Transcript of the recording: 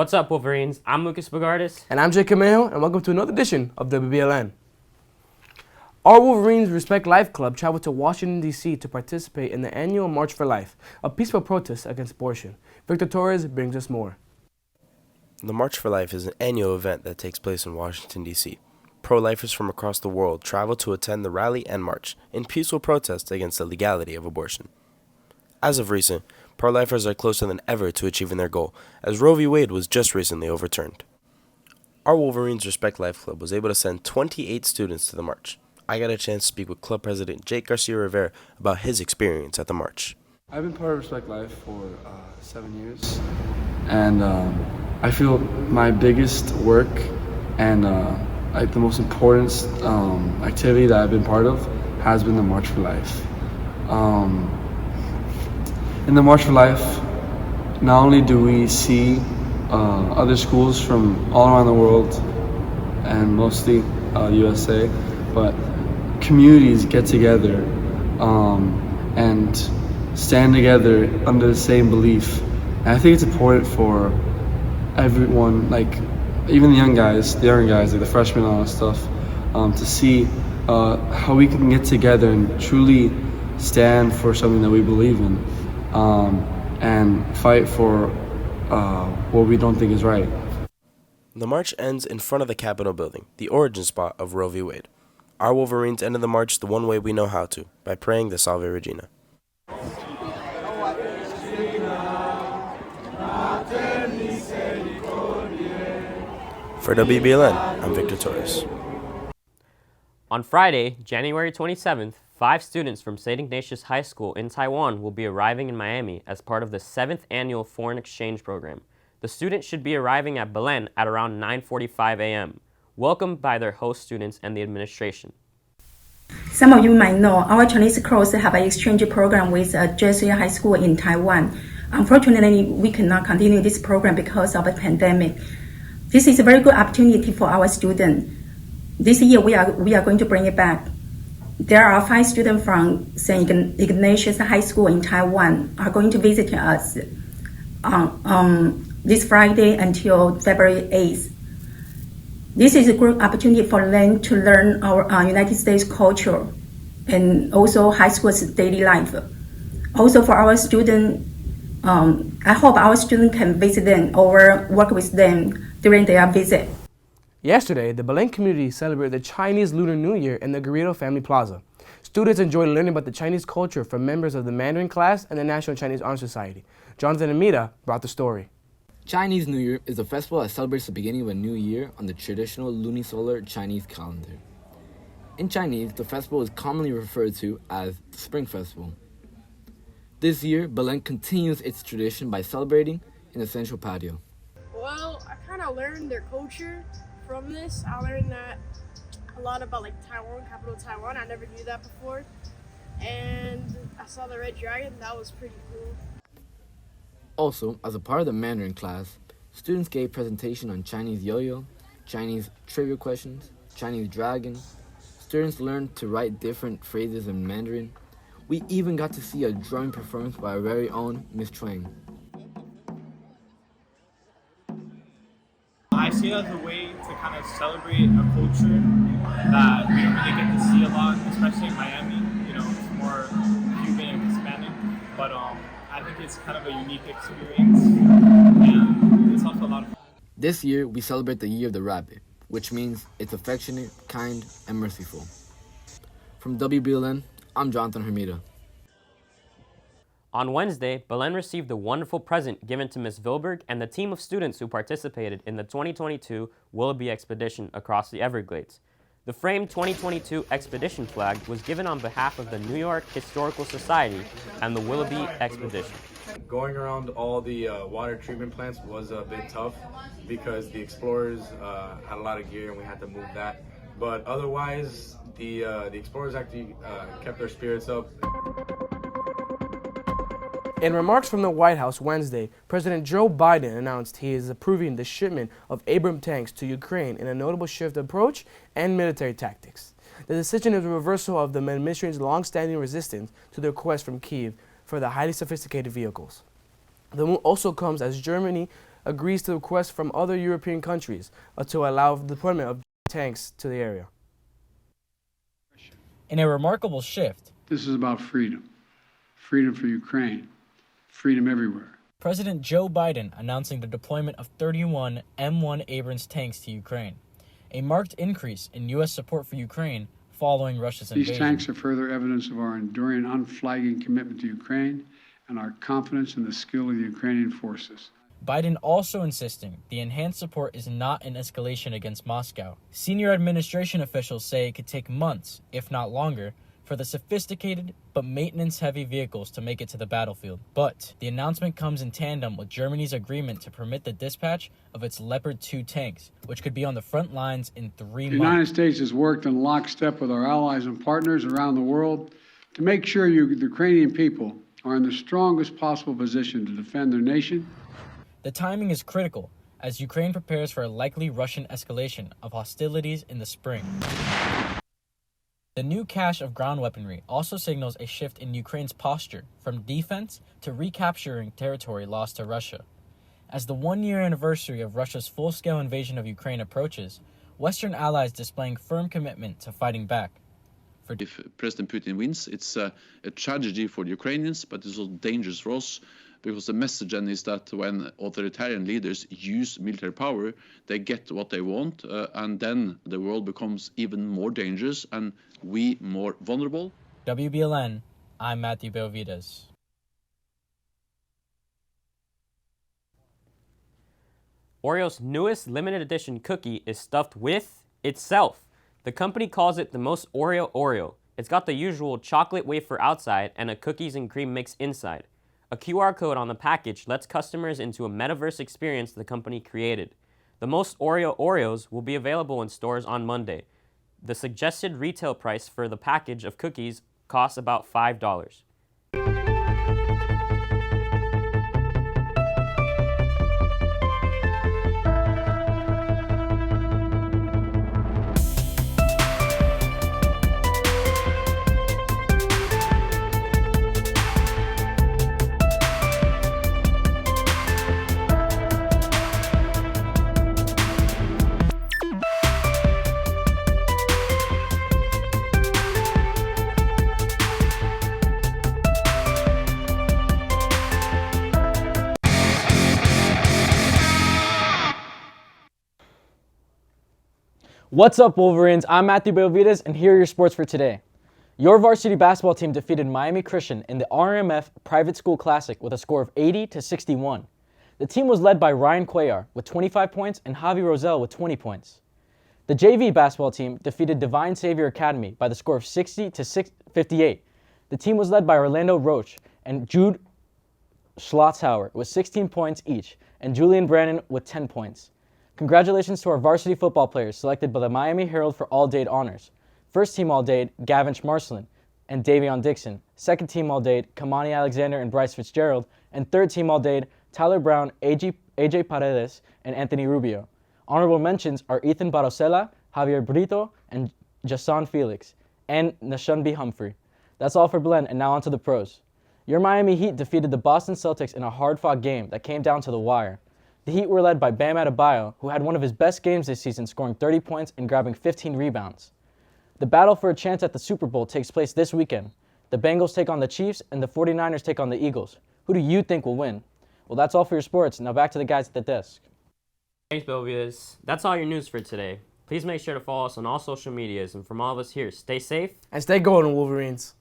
What's up, Wolverines? I'm Lucas Bogardis. And I'm Jake Camejo, and welcome to another edition of WBLN. Our Wolverines Respect Life Club traveled to Washington, D.C. to participate in the annual March for Life, a peaceful protest against abortion. Victor Torres brings us more. The March for Life is an annual event that takes place in Washington, D.C. Pro-lifers from across the world travel to attend the rally and march in peaceful protest against the legality of abortion. As of recent, pro-lifers are closer than ever to achieving their goal, as Roe v. Wade was just recently overturned. Our Wolverines Respect Life Club was able to send 28 students to the march. I got a chance to speak with club president Jake Garcia-Rivera about his experience at the march. I've been part of Respect Life for 7 years, and I feel my biggest work and the most important activity that I've been part of has been the March for Life. In the March for Life, not only do we see other schools from all around the world and mostly USA, but communities get together and stand together under the same belief. And I think it's important for everyone, like even the younger guys, like the freshmen and all that stuff, to see how we can get together and truly stand for something that we believe in, and fight for what we don't think is right. The march ends in front of the Capitol building, the origin spot of Roe v. Wade. Our Wolverines ended the march the one way we know how to, by praying the Salve Regina. For WBLN, I'm Victor Torres. On Friday, January 27th, 5 students from St. Ignatius High School in Taiwan will be arriving in Miami as part of the 7th annual Foreign Exchange Program. The students should be arriving at Belen at around 9:45 a.m., welcomed by their host students and the administration. Some of you might know our Chinese course have an exchange program with a Jesuit high school in Taiwan. Unfortunately, we cannot continue this program because of the pandemic. This is a very good opportunity for our students. This year, we are going to bring it back. There are 5 students from St. Ignatius High School in Taiwan are going to visit us this Friday until February 8th. This is a great opportunity for them to learn our United States culture and also high school's daily life. Also for our students, I hope our students can visit them or work with them during their visit. Yesterday, the Belen community celebrated the Chinese Lunar New Year in the Garrido Family Plaza. Students enjoyed learning about the Chinese culture from members of the Mandarin class and the National Chinese Honor Society. Jonathan Amita brought the story. Chinese New Year is a festival that celebrates the beginning of a new year on the traditional lunisolar Chinese calendar. In Chinese, the festival is commonly referred to as the Spring Festival. This year, Belen continues its tradition by celebrating in the central patio. Well, I kind of learned their culture from this. I learned that a lot about Taiwan, capital Taiwan. I never knew that before. And I saw the red dragon. That was pretty cool. Also, as a part of the Mandarin class, students gave presentation on Chinese yo-yo, Chinese trivia questions, Chinese dragon. Students learned to write different phrases in Mandarin. We even got to see a drumming performance by our very own Miss Chuang. I see it as a way to kind of celebrate a culture that we don't really get to see a lot, especially in Miami. It's more Cuban and Hispanic, but I think it's kind of a unique experience, and it's also a lot of fun. This year, we celebrate the Year of the Rabbit, which means it's affectionate, kind, and merciful. From WBLN, I'm Jonathan Hermida. On Wednesday, Belen received a wonderful present given to Ms. Vilberg and the team of students who participated in the 2022 Willoughby Expedition across the Everglades. The framed 2022 Expedition flag was given on behalf of the New York Historical Society and the Willoughby Expedition. Going around all the water treatment plants was a bit tough because the explorers had a lot of gear and we had to move that. But otherwise, the explorers actually kept their spirits up. In remarks from the White House Wednesday, President Joe Biden announced he is approving the shipment of Abrams tanks to Ukraine in a notable shift of approach and military tactics. The decision is a reversal of the administration's long-standing resistance to the request from Kyiv for the highly sophisticated vehicles. The move also comes as Germany agrees to requests from other European countries to allow the deployment of tanks to the area. In a remarkable shift, this is about freedom. Freedom for Ukraine. Freedom everywhere. President Joe Biden announcing the deployment of 31 M1 Abrams tanks to Ukraine, a marked increase in U.S. support for Ukraine following Russia's invasion. These tanks are further evidence of our enduring, unflagging commitment to Ukraine and our confidence in the skill of the Ukrainian forces. Biden also insisting the enhanced support is not an escalation against Moscow. Senior administration officials say it could take months, if not longer, for the sophisticated but maintenance-heavy vehicles to make it to the battlefield. But the announcement comes in tandem with Germany's agreement to permit the dispatch of its Leopard 2 tanks, which could be on the front lines in 3 months. The United States has worked in lockstep with our allies and partners around the world to make sure the Ukrainian people are in the strongest possible position to defend their nation. The timing is critical as Ukraine prepares for a likely Russian escalation of hostilities in the spring. The new cache of ground weaponry also signals a shift in Ukraine's posture from defense to recapturing territory lost to Russia. As the 1-year anniversary of Russia's full-scale invasion of Ukraine approaches, Western allies displaying firm commitment to fighting back. If President Putin wins, it's a tragedy for the Ukrainians, but it's also dangerous for us, because the message then is that when authoritarian leaders use military power, they get what they want, and then the world becomes even more dangerous and we more vulnerable. WBLN, I'm Matthew Belvides. Oreo's newest limited edition cookie is stuffed with itself. The company calls it the most Oreo Oreo. It's got the usual chocolate wafer outside and a cookies and cream mix inside. A QR code on the package lets customers into a metaverse experience the company created. The most Oreo Oreos will be available in stores on Monday. The suggested retail price for the package of cookies costs about $5. What's up, Wolverines? I'm Matthew Belvides, and here are your sports for today. Your varsity basketball team defeated Miami Christian in the RMF Private School Classic with a score of 80-61. The team was led by Ryan Cuellar with 25 points and Javi Rosell with 20 points. The JV basketball team defeated Divine Savior Academy by the score of 60-58. The team was led by Orlando Roach and Jude Schlotzhauer with 16 points each, and Julian Brannon with 10 points. Congratulations to our varsity football players selected by the Miami Herald for All-Dade honors. First team All-Dade, Gavin Schmarslin and Davion Dixon. Second team All-Dade, Kamani Alexander and Bryce Fitzgerald. And third team All-Dade, Tyler Brown, AJ Paredes, and Anthony Rubio. Honorable mentions are Ethan Barosela, Javier Brito, and Jason Felix, and Nashunbi Humphrey. That's all for Belen, and now on to the pros. Your Miami Heat defeated the Boston Celtics in a hard-fought game that came down to the wire. The Heat were led by Bam Adebayo, who had one of his best games this season, scoring 30 points and grabbing 15 rebounds. The battle for a chance at the Super Bowl takes place this weekend. The Bengals take on the Chiefs, and the 49ers take on the Eagles. Who do you think will win? Well, that's all for your sports. Now back to the guys at the desk. Thanks, Belvides. That's all your news for today. Please make sure to follow us on all social medias, and from all of us here, stay safe and stay golden, Wolverines.